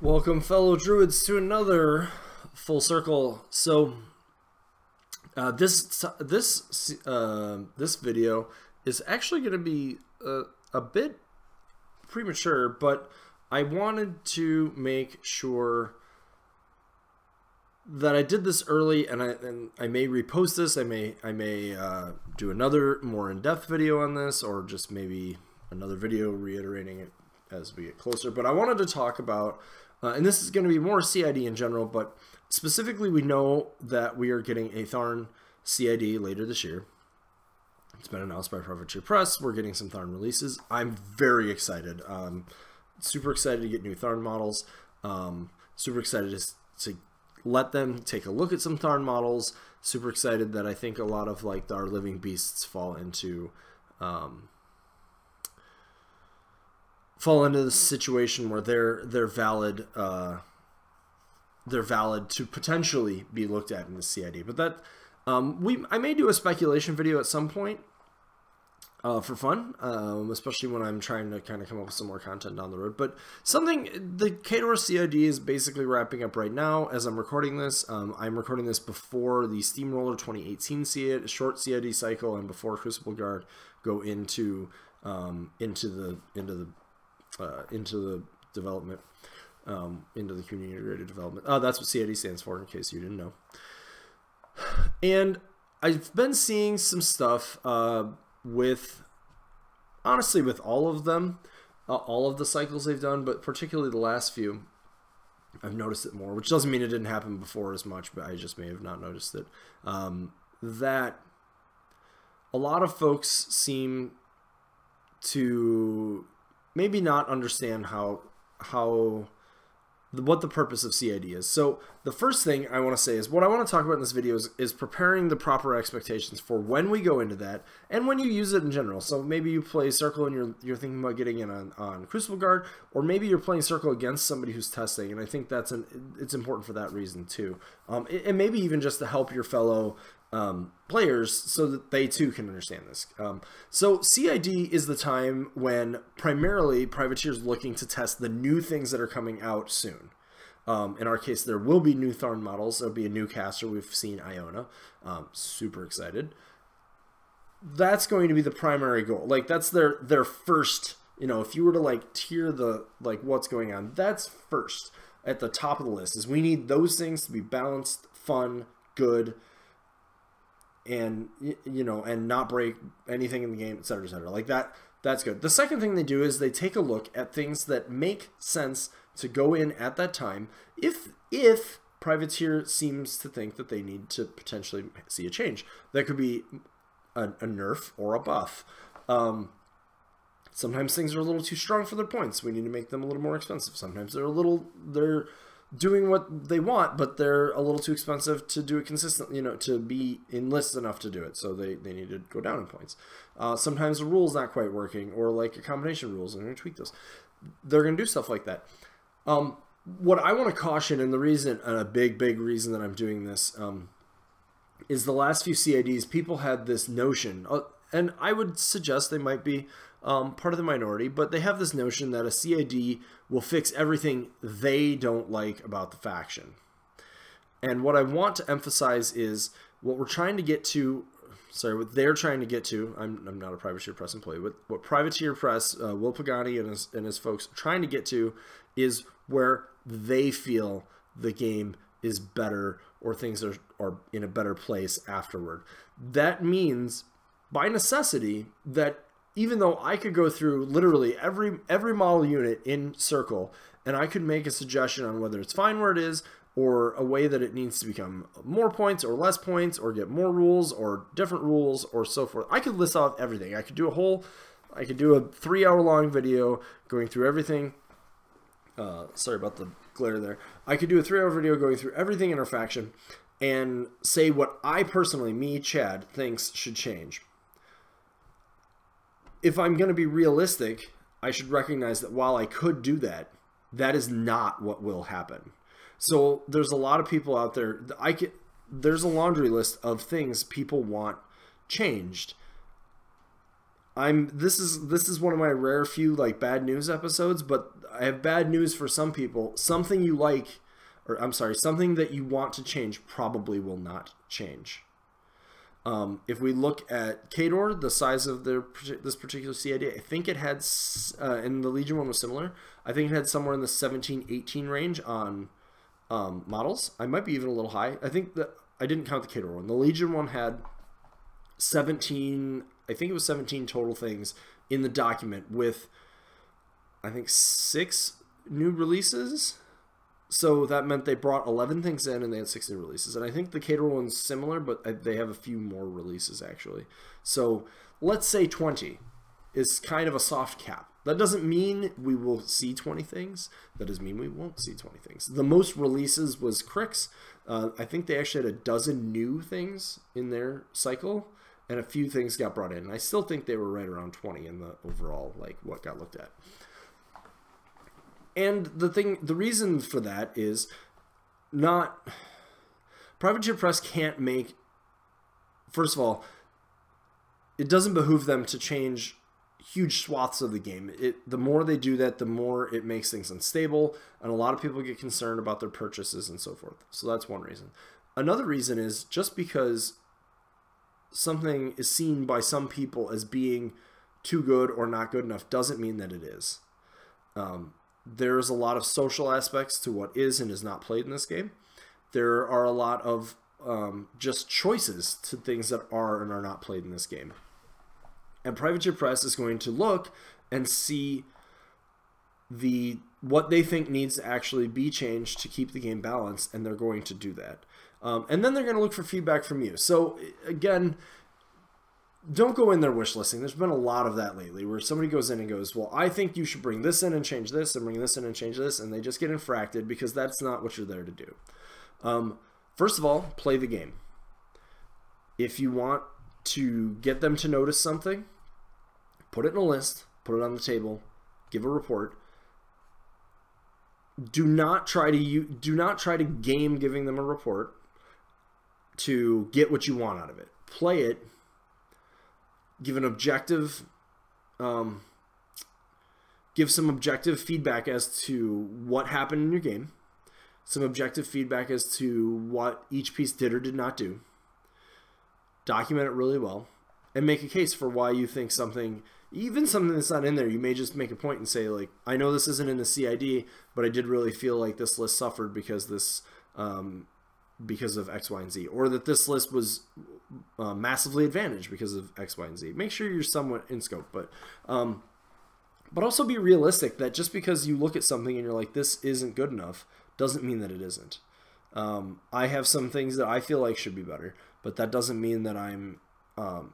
Welcome, fellow druids, to another full circle. So this video is actually going to be a bit premature, but I wanted to make sure that I did this early, and I may repost this. I may do another more in-depth video on this, or just maybe another video reiterating it as we get closer. But I wanted to talk about, and this is going to be more CID in general, but specifically we know that we are getting a Tharn CID later this year. It's been announced by Privateer Press. We're getting some Tharn releases. I'm very excited. Super excited to get new Tharn models. Super excited to let them take a look at some Tharn models. Super excited that I think a lot of like our living beasts fall into the situation where they're valid to potentially be looked at in the CID. But that I may do a speculation video at some point for fun, especially when I'm trying to kind of come up with some more content down the road. But the Khador CID is basically wrapping up right now as I'm recording this. I'm recording this before the Steamroller 2018 short CID cycle and before Crucible Guard go into the development, into the community integrated development. That's what CID stands for, in case you didn't know. And I've been seeing some stuff honestly with all of them, all of the cycles they've done, but particularly the last few, I've noticed it more, which doesn't mean it didn't happen before as much, but I just may have not noticed it, that a lot of folks seem to maybe not understand what the purpose of CID is. So the first thing I want to say is what I want to talk about in this video is preparing the proper expectations for when we go into that and when you use it in general. So maybe you play Circle and you're thinking about getting in on Crucible Guard, or maybe you're playing Circle against somebody who's testing, and I think it's important for that reason too. And maybe even just to help your fellow players so that they too can understand this. So CID is the time when primarily Privateer's looking to test the new things that are coming out soon. In our case, there will be new Tharn models. There'll be a new caster. We've seen Iona. Super excited. That's going to be the primary goal. Like, that's their first, if you were to like tier what's going on, that's first at the top of the list, is we need those things to be balanced, fun, good, and and not break anything in the game, etc., etc. Like that's good. The second thing they do is they take a look at things that make sense to go in at that time if Privateer seems to think that they need to potentially see a change. That could be a nerf or a buff. Sometimes things are a little too strong for their points. We need to make them a little more expensive. Sometimes they're doing what they want, but they're a little too expensive to do it consistently, to be in lists enough to do it. So they need to go down in points. Sometimes the rule's not quite working, or like a combination of rules, and they're going to tweak those. They're going to do stuff like that. What I want to caution, and the reason, and a big reason that I'm doing this, is the last few CIDs, people had this notion, and I would suggest they might be part of the minority, but they have this notion that a CID will fix everything they don't like about the faction. And what I want to emphasize is what we're trying to get to, what they're trying to get to, I'm not a Privateer Press employee, but what Privateer Press, Will Pagani and his folks are trying to get to is where they feel the game is better, or things are in a better place afterward. That means, by necessity, that even though I could go through literally every model unit in Circle, and I could make a suggestion on whether it's fine where it is, or a way that it needs to become more points or less points, or get more rules or different rules, or so forth. I could list off everything. I could do a 3-hour-long video going through everything. Sorry about the glare there. I could do a 3-hour video going through everything in our faction and say what I personally, me, Chad, thinks should change. If I'm going to be realistic, I should recognize that while I could do that, that is not what will happen. So there's a lot of people out there. There's a laundry list of things people want changed. This is one of my rare few like bad news episodes, but I have bad news for some people. Something you like, or I'm sorry, something that you want to change probably will not change. If we look at Khador, the size of this particular CID, I think it had, and the Legion one was similar, I think it had somewhere in the 17, 18 range on models. I might be even a little high. I think that I didn't count the Khador one. The Legion one had 17, I think it was 17 total things in the document with, I think, 6 new releases. So that meant they brought 11 things in and they had 6 new releases. And I think the Khador one's similar, but they have a few more releases actually. So let's say 20 is kind of a soft cap. That doesn't mean we will see 20 things. That doesn't mean we won't see 20 things. The most releases was Crix. I think they actually had a dozen new things in their cycle, and a few things got brought in. And I still think they were right around 20 in the overall, like, what got looked at. And the reason for that is not, Privateer Press can't make, first of all, it doesn't behoove them to change huge swaths of the game. The more they do that, the more it makes things unstable, and a lot of people get concerned about their purchases and so forth. So that's one reason. Another reason is just because something is seen by some people as being too good or not good enough doesn't mean that it is. There's a lot of social aspects to what is and is not played in this game. There are a lot of just choices to things that are and are not played in this game. And Privateer Press is going to look and see what they think needs to actually be changed to keep the game balanced, and they're going to do that. And then they're going to look for feedback from you. So again, don't go in there wish listing. There's been a lot of that lately where somebody goes in and goes, well, I think you should bring this in and change this and bring this in and change this, and they just get infracted because that's not what you're there to do. First of all, play the game. If you want to get them to notice something, put it in a list, put it on the table, give a report. Do not try to game giving them a report to get what you want out of it. Play it. Give an objective, give some objective feedback as to what happened in your game, some objective feedback as to what each piece did or did not do. Document it really well, and make a case for why you think something, even something that's not in there, you may just make a point and say, like, I know this isn't in the CID, but I did really feel like this list suffered because this, because of X, Y, and Z, or that this list was massively advantaged because of X, Y, and Z. Make sure you're somewhat in scope, but also be realistic that just because you look at something and you're like, this isn't good enough, doesn't mean that it isn't. I have some things that I feel like should be better, but that doesn't mean that I'm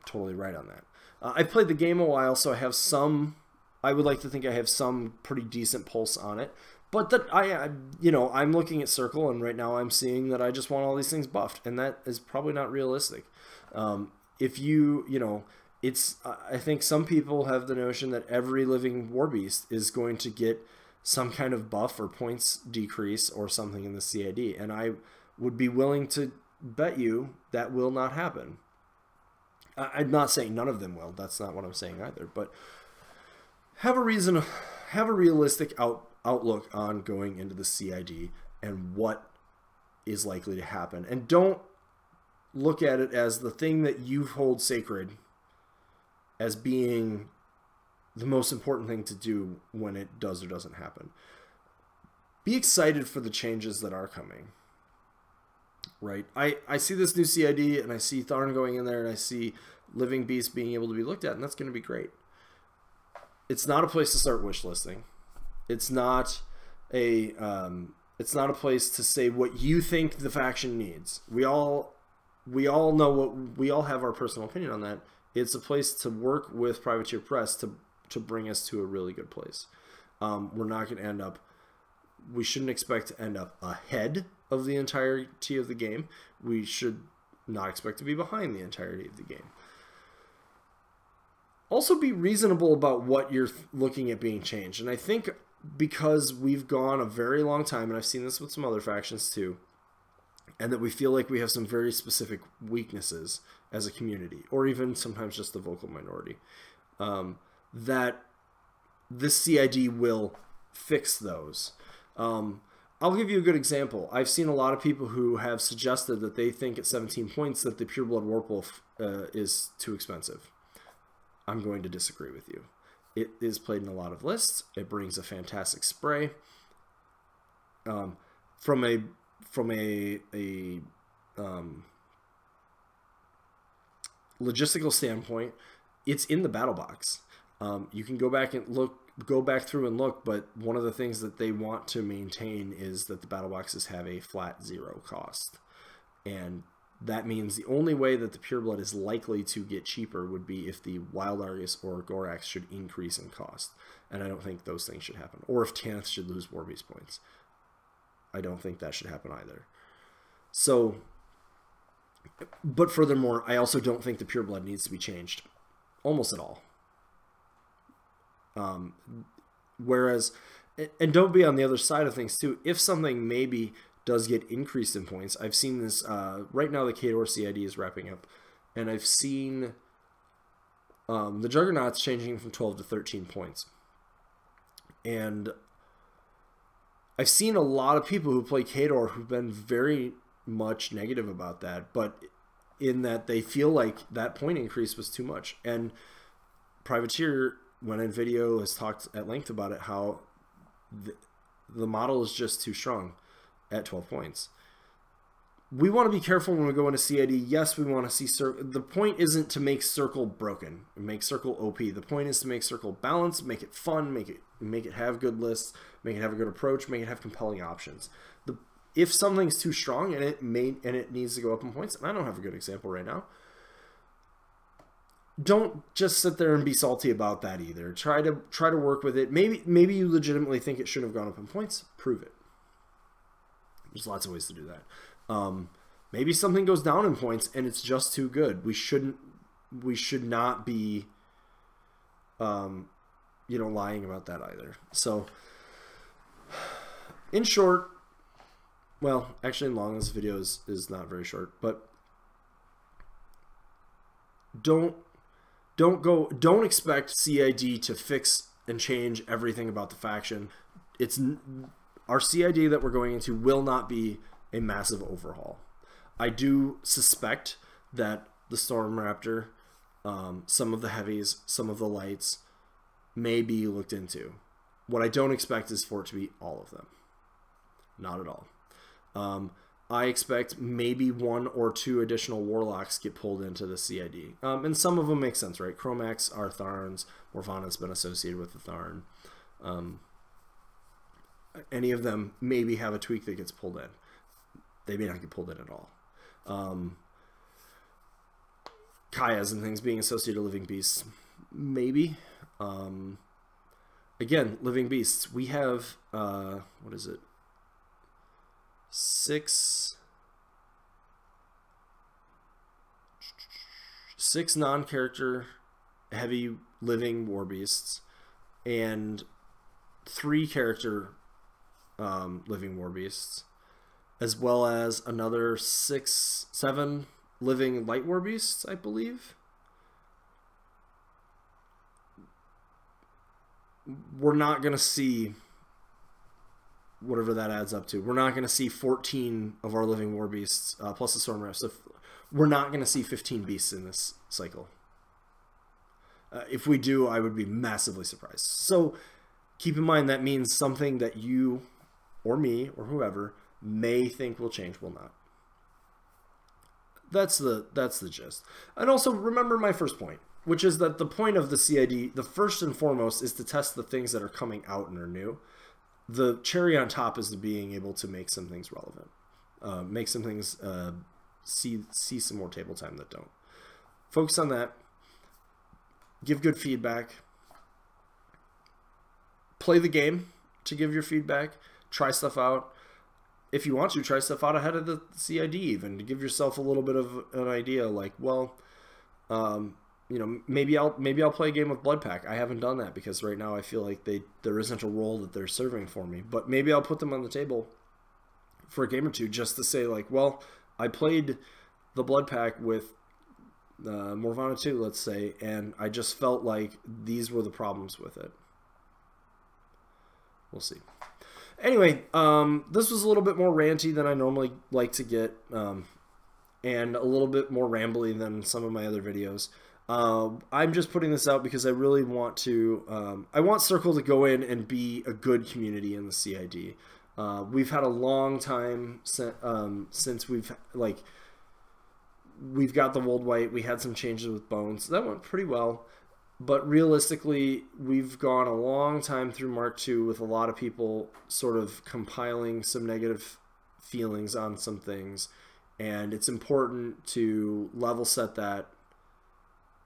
totally right on that. I've played the game a while, so I have some, I would like to think I have some pretty decent pulse on it. But that I'm looking at Circle, and right now I'm seeing that I just want all these things buffed, and that is probably not realistic. If I think some people have the notion that every living war beast is going to get some kind of buff or points decrease or something in the CID, and I would be willing to bet you that will not happen. I'm not saying none of them will. That's not what I'm saying either. But have a realistic outlook on going into the CID and what is likely to happen. And don't look at it as the thing that you hold sacred as being the most important thing to do when it does or doesn't happen. Be excited for the changes that are coming. Right? I see this new CID, and I see Tharn going in there, and I see Living Beasts being able to be looked at, and that's going to be great. It's not a place to start wish listing. It's not a place to say what you think the faction needs. We all know we all have our personal opinion on that. It's a place to work with Privateer Press to bring us to a really good place. We're not going to end up. We shouldn't expect to end up ahead of the entirety of the game. We should not expect to be behind the entirety of the game. Also be reasonable about what you're looking at being changed. And I think because we've gone a very long time, and I've seen this with some other factions too, and that we feel like we have some very specific weaknesses as a community, or even sometimes just the vocal minority. that this CID will fix those. I'll give you a good example. I've seen a lot of people who have suggested that they think at 17 points that the Pureblood Warpwolf is too expensive. I'm going to disagree with you. It is played in a lot of lists. It brings a fantastic spray. From a logistical standpoint, it's in the battle box. You can go back through and look, but one of the things that they want to maintain is that the battle boxes have a flat 0 cost. And that means the only way that the Pureblood is likely to get cheaper would be if the Wild Argus or Gorax should increase in cost. And I don't think those things should happen. Or if Tanith should lose Warbeast points. I don't think that should happen either. So, but furthermore, I also don't think the Pureblood needs to be changed almost at all. Whereas, and don't be on the other side of things too, if something maybe does get increased in points, I've seen this, right now the Khador CID is wrapping up, and I've seen the Juggernauts changing from 12 to 13 points. And I've seen a lot of people who play Khador who've been very much negative about that, but in that they feel like that point increase was too much. And Privateer, when in video, has talked at length about it, how the model is just too strong at 12 points. We want to be careful when we go into CID. Yes, we want to see Circle. The point isn't to make Circle broken, make Circle OP. The point is to make Circle balanced, make it fun, make it have good lists, make it have a good approach, make it have compelling options. If something's too strong and it needs to go up in points, and I don't have a good example right now, don't just sit there and be salty about that either. Try to work with it. Maybe you legitimately think it should have gone up in points. Prove it. There's lots of ways to do that. Maybe something goes down in points and it's just too good. We should not be lying about that either. So in short, well, actually in long, this video is not very short, but don't expect CID to fix and change everything about the faction. Our CID that we're going into will not be a massive overhaul. I do suspect that the Storm Raptor, some of the heavies, some of the lights may be looked into. What I don't expect is for it to be all of them. Not at all. I expect maybe 1 or 2 additional Warlocks get pulled into the CID. And some of them make sense, right? Chromax are Tharns. Morvana's been associated with the Tharn. Any of them maybe have a tweak that gets pulled in. They may not get pulled in at all. Kayas and things being associated with living beasts, maybe. Again, living beasts. We have, what is it? 6 non-character heavy living war beasts and 3 character living war beasts, as well as another 7 living light war beasts, I believe. We're not going to see whatever that adds up to. We're not going to see 14 of our living war beasts plus the storm rest. So we're not going to see 15 beasts in this cycle. If we do, I would be massively surprised. So keep in mind that means something that you or me or whoever may think will change will not. That's the gist. And also remember my first point, which is that the point of the CID, the first and foremost, is to test the things that are coming out and are new. The cherry on top is being able to make some things relevant, make some things see some more table time that don't. Focus on that. Give good feedback. Play the game to give your feedback. Try stuff out. If you want to, try stuff out ahead of the CID even, to give yourself a little bit of an idea. Like, well, maybe I'll play a game of Blood Pack. I haven't done that because right now I feel like there isn't a role that they're serving for me. But maybe I'll put them on the table for a game or two just to say, like, well, I played the Blood Pack with Morvana 2, let's say, and I just felt like these were the problems with it. We'll see. Anyway, this was a little bit more ranty than I normally like to get, and a little bit more rambly than some of my other videos. I'm just putting this out because I really want to, I want Circle to go in and be a good community in the CID. We've had a long time since we've got the Wold White. We had some changes with Bones. That went pretty well. But realistically, we've gone a long time through Mark II with a lot of people sort of compiling some negative feelings on some things. And it's important to level set that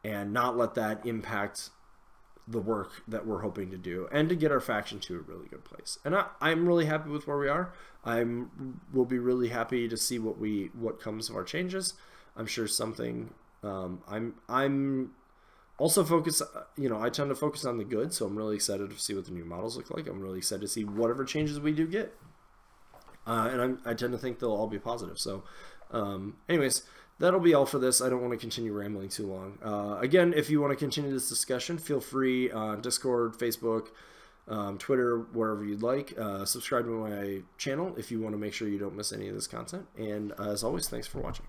and not let that impact the work that we're hoping to do, and to get our faction to a really good place. And I'm really happy with where we are. We'll be really happy to see what comes of our changes. I'm sure something. I'm also focused. I tend to focus on the good, so I'm really excited to see what the new models look like. I'm really excited to see whatever changes we do get, and I tend to think they'll all be positive. So, anyways. That'll be all for this. I don't want to continue rambling too long. Again, if you want to continue this discussion, feel free on Discord, Facebook, Twitter, wherever you'd like. Subscribe to my channel if you want to make sure you don't miss any of this content. And as always, thanks for watching.